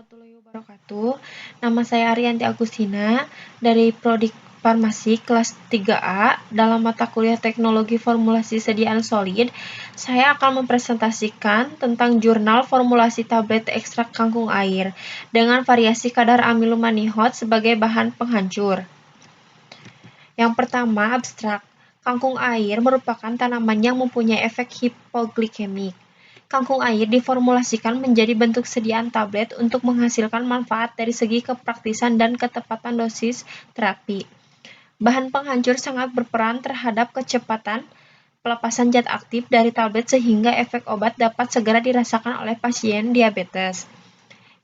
Warahmatullahi wabarakatuh. Nama saya Ariyanti Agustina dari Prodi Farmasi kelas 3A. Dalam mata kuliah Teknologi Formulasi Sediaan Solid, saya akan mempresentasikan tentang jurnal formulasi tablet ekstrak kangkung air dengan variasi kadar aminomanihot sebagai bahan penghancur. Yang pertama, abstrak. Kangkung air merupakan tanaman yang mempunyai efek hipoglikemik. Kangkung air diformulasikan menjadi bentuk sediaan tablet untuk menghasilkan manfaat dari segi kepraktisan dan ketepatan dosis terapi. Bahan penghancur sangat berperan terhadap kecepatan pelepasan zat aktif dari tablet sehingga efek obat dapat segera dirasakan oleh pasien diabetes.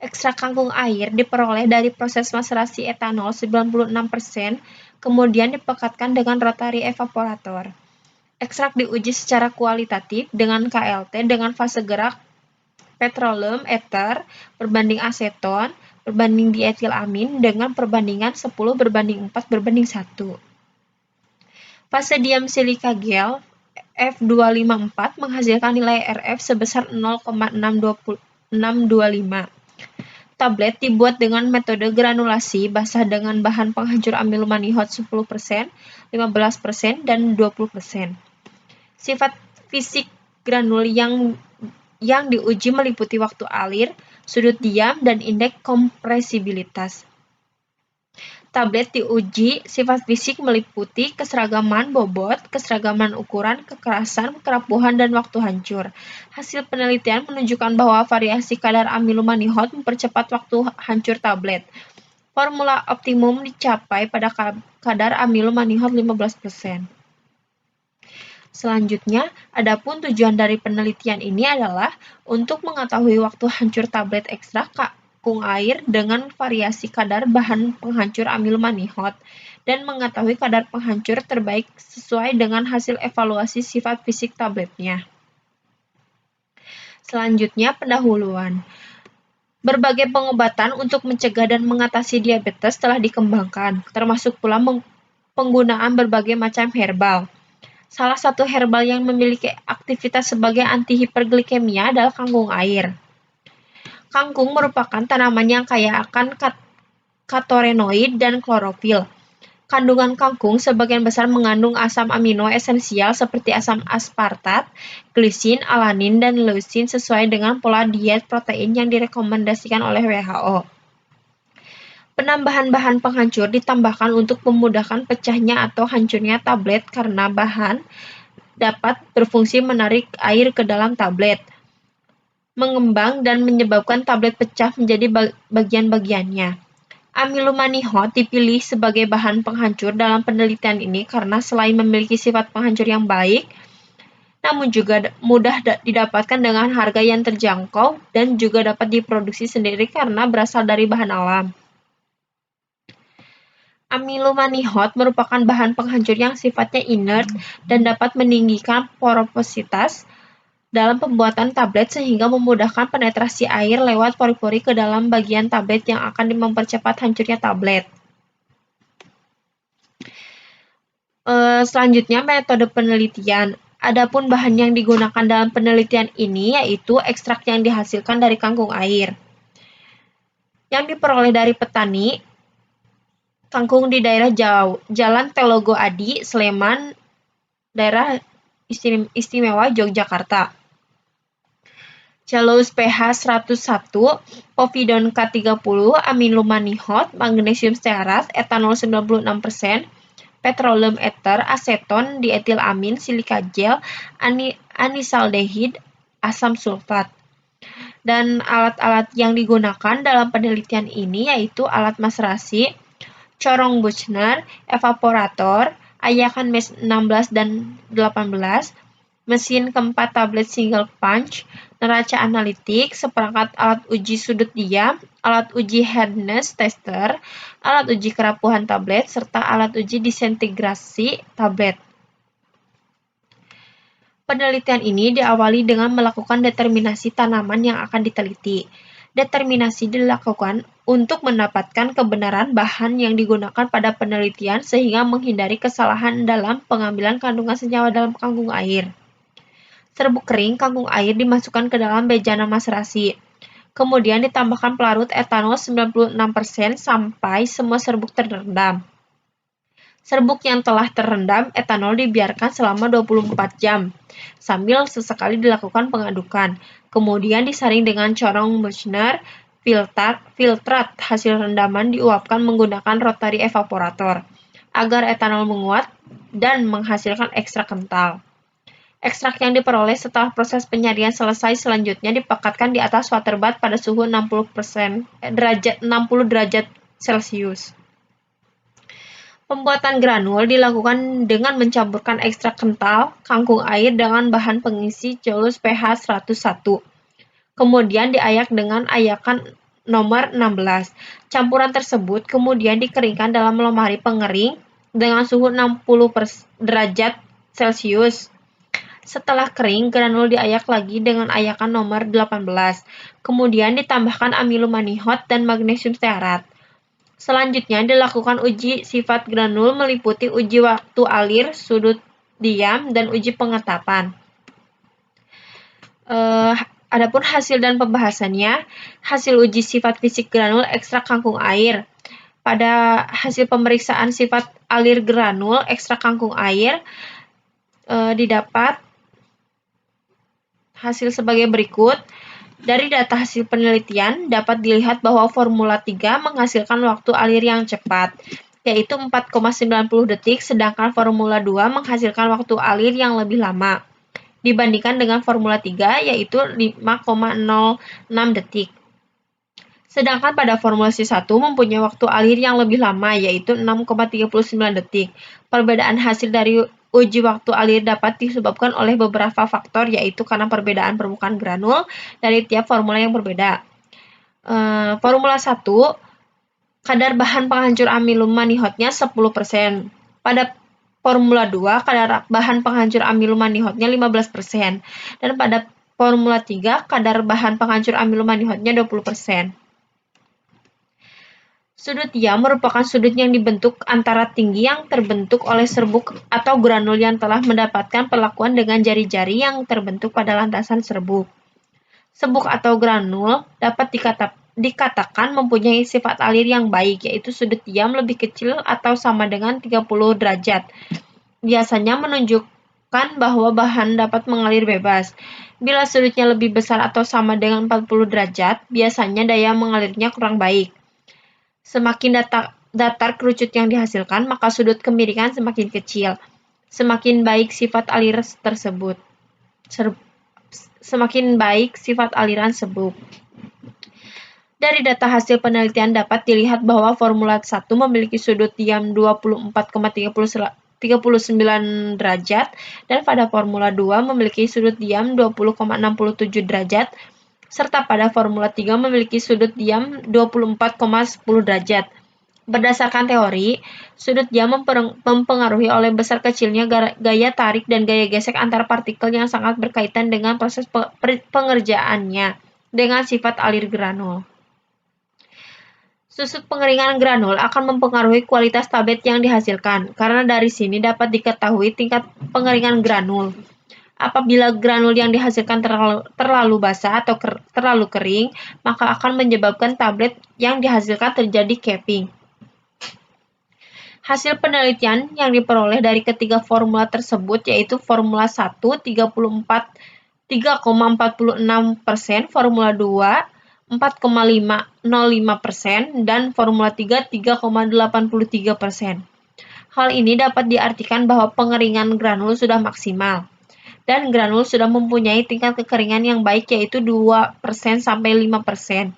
Ekstrak kangkung air diperoleh dari proses maserasi etanol 96%, kemudian dipekatkan dengan rotary evaporator. Ekstrak diuji secara kualitatif dengan KLT dengan fase gerak petroleum ether berbanding aseton berbanding dietilamin dengan perbandingan 10:4:1. Fase diam silika gel F254 menghasilkan nilai RF sebesar 0,625. Tablet dibuat dengan metode granulasi basah dengan bahan penghancur aminomanihot 10%, 15%, dan 20%. Sifat fisik granul yang diuji meliputi waktu alir, sudut diam, dan indeks kompresibilitas. Tablet diuji sifat fisik meliputi keseragaman bobot, keseragaman ukuran, kekerasan, kerapuhan, dan waktu hancur. Hasil penelitian menunjukkan bahwa variasi kadar aminomanihot mempercepat waktu hancur tablet. Formula optimum dicapai pada kadar aminomanihot 15%. Selanjutnya, adapun tujuan dari penelitian ini adalah untuk mengetahui waktu hancur tablet ekstrak kangkung air dengan variasi kadar bahan penghancur aminomanihot dan mengetahui kadar penghancur terbaik sesuai dengan hasil evaluasi sifat fisik tabletnya. Selanjutnya, pendahuluan. Berbagai pengobatan untuk mencegah dan mengatasi diabetes telah dikembangkan, termasuk pula penggunaan berbagai macam herbal. Salah satu herbal yang memiliki aktivitas sebagai antihiperglikemia adalah kangkung air. Kangkung merupakan tanaman yang kaya akan katorenoid dan klorofil. Kandungan kangkung sebagian besar mengandung asam amino esensial seperti asam aspartat, glisin, alanin, dan leusin sesuai dengan pola diet protein yang direkomendasikan oleh WHO. Penambahan bahan penghancur ditambahkan untuk memudahkan pecahnya atau hancurnya tablet karena bahan dapat berfungsi menarik air ke dalam tablet, mengembang dan menyebabkan tablet pecah menjadi bagian-bagiannya. Aminomanihot dipilih sebagai bahan penghancur dalam penelitian ini karena selain memiliki sifat penghancur yang baik, namun juga mudah didapatkan dengan harga yang terjangkau dan juga dapat diproduksi sendiri karena berasal dari bahan alam. Aminomanihot merupakan bahan penghancur yang sifatnya inert dan dapat meninggikan porositas dalam pembuatan tablet sehingga memudahkan penetrasi air lewat pori-pori ke dalam bagian tablet yang akan mempercepat hancurnya tablet. Selanjutnya, metode penelitian. Adapun bahan yang digunakan dalam penelitian ini yaitu ekstrak yang dihasilkan dari kangkung air yang diperoleh dari petani kangkung di daerah Jalan Telogo Adi, Sleman, daerah istimewa Yogyakarta. Cellulose pH 101, povidon K30, aminomanihot, magnesium stearat, etanol 96%, petroleum ether, aseton, dietilamin, silika gel, anisaldehid, asam sulfat. Dan alat-alat yang digunakan dalam penelitian ini yaitu alat maserasi, corong Buchner, evaporator, ayakan mesh 16 dan 18, mesin keempat tablet single punch, neraca analitik, seperangkat alat uji sudut diam, alat uji hardness tester, alat uji kerapuhan tablet, serta alat uji disintegrasi tablet. Penelitian ini diawali dengan melakukan determinasi tanaman yang akan diteliti. Determinasi dilakukan untuk mendapatkan kebenaran bahan yang digunakan pada penelitian sehingga menghindari kesalahan dalam pengambilan kandungan senyawa dalam kangkung air. Serbuk kering kangkung air dimasukkan ke dalam bejana maserasi. Kemudian ditambahkan pelarut etanol 96% sampai semua serbuk terendam. Serbuk yang telah terendam etanol dibiarkan selama 24 jam, sambil sesekali dilakukan pengadukan. Kemudian disaring dengan corong Muchner, filtrat hasil rendaman diuapkan menggunakan rotary evaporator, agar etanol menguat dan menghasilkan ekstrak kental. Ekstrak yang diperoleh setelah proses penyaringan selesai selanjutnya dipekatkan di atas waterbath pada suhu 60 derajat Celcius. Pembuatan granul dilakukan dengan mencampurkan ekstrak kental, kangkung air dengan bahan pengisi Cellulose pH 101. Kemudian diayak dengan ayakan nomor 16. Campuran tersebut kemudian dikeringkan dalam lemari pengering dengan suhu 60 derajat Celcius. Setelah kering, granul diayak lagi dengan ayakan nomor 18. Kemudian ditambahkan amilum manihot dan magnesium stearat. Selanjutnya dilakukan uji sifat granul meliputi uji waktu alir, sudut diam, dan uji pengetapan. Adapun hasil dan pembahasannya, hasil uji sifat fisik granul ekstrak kangkung air. Pada hasil pemeriksaan sifat alir granul ekstrak kangkung air, didapat hasil sebagai berikut. Dari data hasil penelitian, dapat dilihat bahwa Formula 3 menghasilkan waktu alir yang cepat, yaitu 4,90 detik, sedangkan Formula 2 menghasilkan waktu alir yang lebih lama, dibandingkan dengan Formula 3, yaitu 5,06 detik. Sedangkan pada formulasi 1 mempunyai waktu alir yang lebih lama, yaitu 6,39 detik. Perbedaan hasil dari uji waktu alir dapat disebabkan oleh beberapa faktor, yaitu karena perbedaan permukaan granul dari tiap formula yang berbeda. Formula 1, kadar bahan penghancur amilum manihotnya 10%. Pada Formula 2, kadar bahan penghancur amilum manihotnya 15%. Dan pada Formula 3, kadar bahan penghancur amilum manihotnya 20%. Sudut diam merupakan sudut yang dibentuk antara tinggi yang terbentuk oleh serbuk atau granul yang telah mendapatkan perlakuan dengan jari-jari yang terbentuk pada landasan serbuk. Serbuk atau granul dapat dikatakan mempunyai sifat alir yang baik, yaitu sudut diam lebih kecil atau sama dengan 30 derajat. Biasanya menunjukkan bahwa bahan dapat mengalir bebas. Bila sudutnya lebih besar atau sama dengan 40 derajat, biasanya daya mengalirnya kurang baik. Semakin datar kerucut yang dihasilkan, maka sudut kemiringan semakin kecil. Semakin baik sifat aliran tersebut. Semakin baik sifat aliran serbuk. Dari data hasil penelitian dapat dilihat bahwa Formula 1 memiliki sudut diam 24,39 derajat dan pada Formula 2 memiliki sudut diam 20,67 derajat serta pada Formula 3 memiliki sudut diam 24,10 derajat. Berdasarkan teori, sudut diam mempengaruhi oleh besar kecilnya gaya tarik dan gaya gesek antar partikel yang sangat berkaitan dengan proses pengerjaannya dengan sifat alir granul. Susut pengeringan granul akan mempengaruhi kualitas tablet yang dihasilkan, karena dari sini dapat diketahui tingkat pengeringan granul. Apabila granul yang dihasilkan terlalu basah atau terlalu kering, maka akan menyebabkan tablet yang dihasilkan terjadi capping. Hasil penelitian yang diperoleh dari ketiga formula tersebut yaitu Formula 1 3,46%, Formula 2 4,05%, dan Formula 3 3,83%. Hal ini dapat diartikan bahwa pengeringan granul sudah maksimal dan granul sudah mempunyai tingkat kekeringan yang baik yaitu 2% sampai 5%.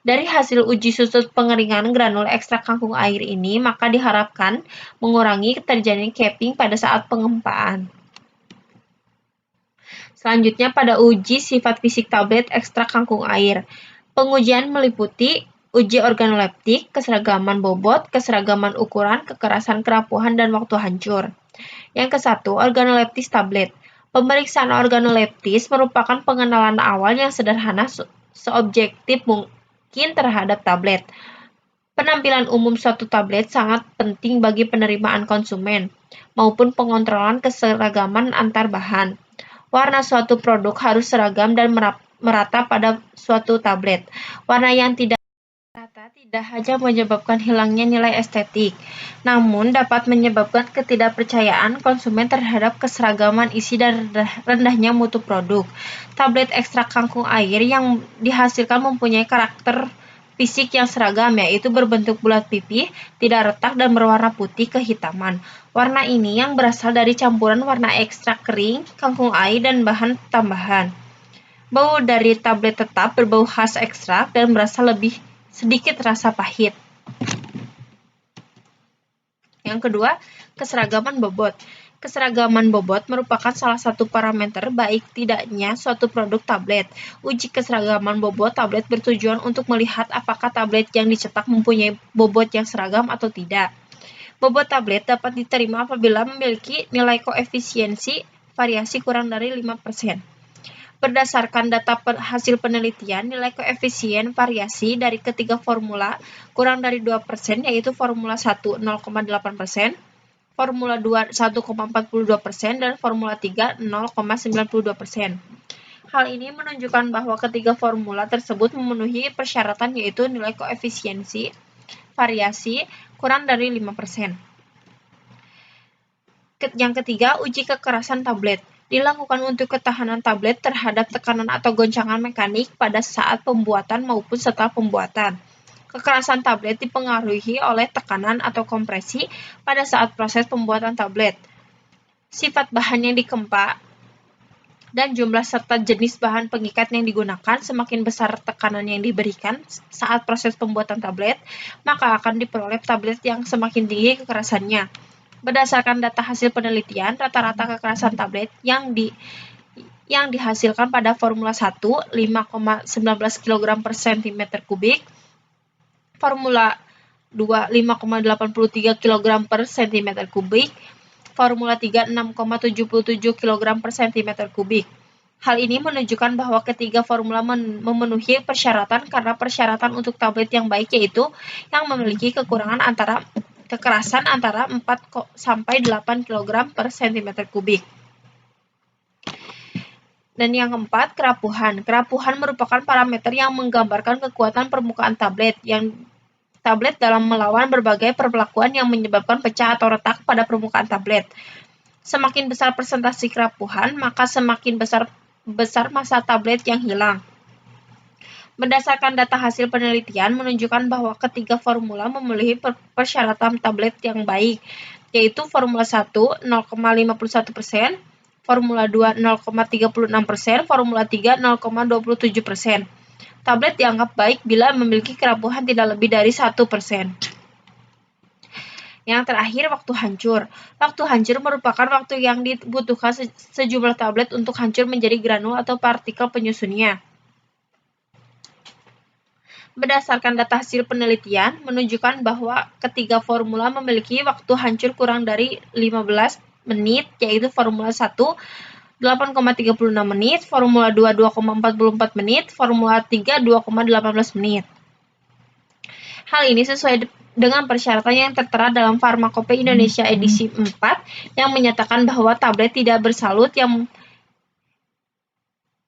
Dari hasil uji susut pengeringan granul ekstrak kangkung air ini, maka diharapkan mengurangi terjadinya capping pada saat pengempaan. Selanjutnya pada uji sifat fisik tablet ekstrak kangkung air. Pengujian meliputi uji organoleptik, keseragaman bobot, keseragaman ukuran, kekerasan kerapuhan, dan waktu hancur. Yang ke-1, organoleptis tablet. Pemeriksaan organoleptis merupakan pengenalan awal yang sederhana seobjektif mungkin terhadap tablet. Penampilan umum suatu tablet sangat penting bagi penerimaan konsumen, maupun pengontrolan keseragaman antar bahan. Warna suatu produk harus seragam dan merata pada suatu tablet. Warna yang tidak rata tidak hanya menyebabkan hilangnya nilai estetik, namun dapat menyebabkan ketidakpercayaan konsumen terhadap keseragaman isi dan rendahnya mutu produk. Tablet ekstrak kangkung air yang dihasilkan mempunyai karakter fisik yang seragam, yaitu berbentuk bulat pipih, tidak retak, dan berwarna putih kehitaman. Warna ini yang berasal dari campuran warna ekstrak kering, kangkung air, dan bahan tambahan. Bau dari tablet tetap berbau khas ekstrak dan berasa lebih sedikit rasa pahit. Yang kedua, keseragaman bobot. Keseragaman bobot merupakan salah satu parameter baik tidaknya suatu produk tablet. Uji keseragaman bobot tablet bertujuan untuk melihat apakah tablet yang dicetak mempunyai bobot yang seragam atau tidak. Bobot tablet dapat diterima apabila memiliki nilai koefisiensi variasi kurang dari 5%. Berdasarkan data hasil penelitian, nilai koefisien variasi dari ketiga formula kurang dari 2%, yaitu formula 1 0,8%, formula 2 1,42%, dan formula 3 0,92%. Hal ini menunjukkan bahwa ketiga formula tersebut memenuhi persyaratan, yaitu nilai koefisiensi variasi kurang dari 5%. Yang ketiga, uji kekerasan tablet. Dilakukan untuk ketahanan tablet terhadap tekanan atau goncangan mekanik pada saat pembuatan maupun setelah pembuatan. Kekerasan tablet dipengaruhi oleh tekanan atau kompresi pada saat proses pembuatan tablet. Sifat bahan yang dikempa dan jumlah serta jenis bahan pengikat yang digunakan. Semakin besar tekanan yang diberikan saat proses pembuatan tablet, maka akan diperoleh tablet yang semakin tinggi kekerasannya. Berdasarkan data hasil penelitian, rata-rata kekerasan tablet yang dihasilkan pada formula 1 5,19 kg per cm kubik, formula 2 5,83 kg per cm kubik, formula 3 6,77 kg per cm kubik. Hal ini menunjukkan bahwa ketiga formula memenuhi persyaratan karena persyaratan untuk tablet yang baik yaitu yang memiliki kekerasan antara 4 sampai 8 kg per cm kubik. Dan yang keempat, kerapuhan. Kerapuhan merupakan parameter yang menggambarkan kekuatan permukaan tablet dalam melawan berbagai perlakuan yang menyebabkan pecah atau retak pada permukaan tablet. Semakin besar persentase kerapuhan, maka semakin besar masa tablet yang hilang. Berdasarkan data hasil penelitian menunjukkan bahwa ketiga formula memenuhi persyaratan tablet yang baik, yaitu formula 1 0,51%, formula 2 0,36%, formula 3 0,27%. Tablet dianggap baik bila memiliki kerapuhan tidak lebih dari 1%. Yang terakhir, waktu hancur. Waktu hancur merupakan waktu yang dibutuhkan sejumlah tablet untuk hancur menjadi granul atau partikel penyusunnya. Berdasarkan data hasil penelitian menunjukkan bahwa ketiga formula memiliki waktu hancur kurang dari 15 menit, yaitu formula 1 8,36 menit, formula 2 2,44 menit, formula 3 2,18 menit. Hal ini sesuai dengan persyaratan yang tertera dalam Farmakope Indonesia edisi 4 yang menyatakan bahwa tablet tidak bersalut yang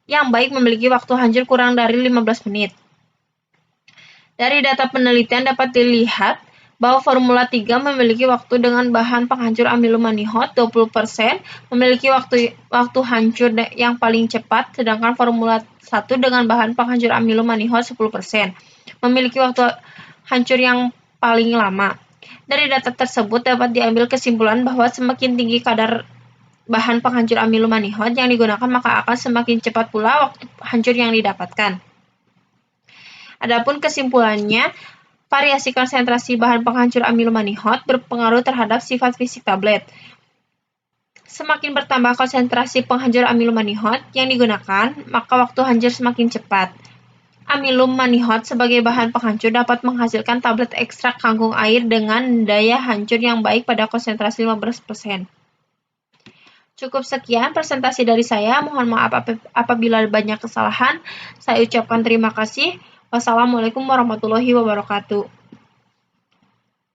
baik memiliki waktu hancur kurang dari 15 menit. Dari data penelitian dapat dilihat bahwa formula 3 memiliki waktu dengan bahan penghancur amilomanihot 20%, memiliki waktu hancur yang paling cepat, sedangkan formula 1 dengan bahan penghancur amilomanihot 10%, memiliki waktu hancur yang paling lama. Dari data tersebut dapat diambil kesimpulan bahwa semakin tinggi kadar bahan penghancur amilomanihot yang digunakan, maka akan semakin cepat pula waktu hancur yang didapatkan. Adapun kesimpulannya, variasi konsentrasi bahan penghancur amilomanihot berpengaruh terhadap sifat fisik tablet. Semakin bertambah konsentrasi penghancur amilomanihot yang digunakan, maka waktu hancur semakin cepat. Amilomanihot sebagai bahan penghancur dapat menghasilkan tablet ekstrak kangkung air dengan daya hancur yang baik pada konsentrasi 15%. Cukup sekian presentasi dari saya. Mohon maaf apabila banyak kesalahan. Saya ucapkan terima kasih. Wassalamualaikum warahmatullahi wabarakatuh.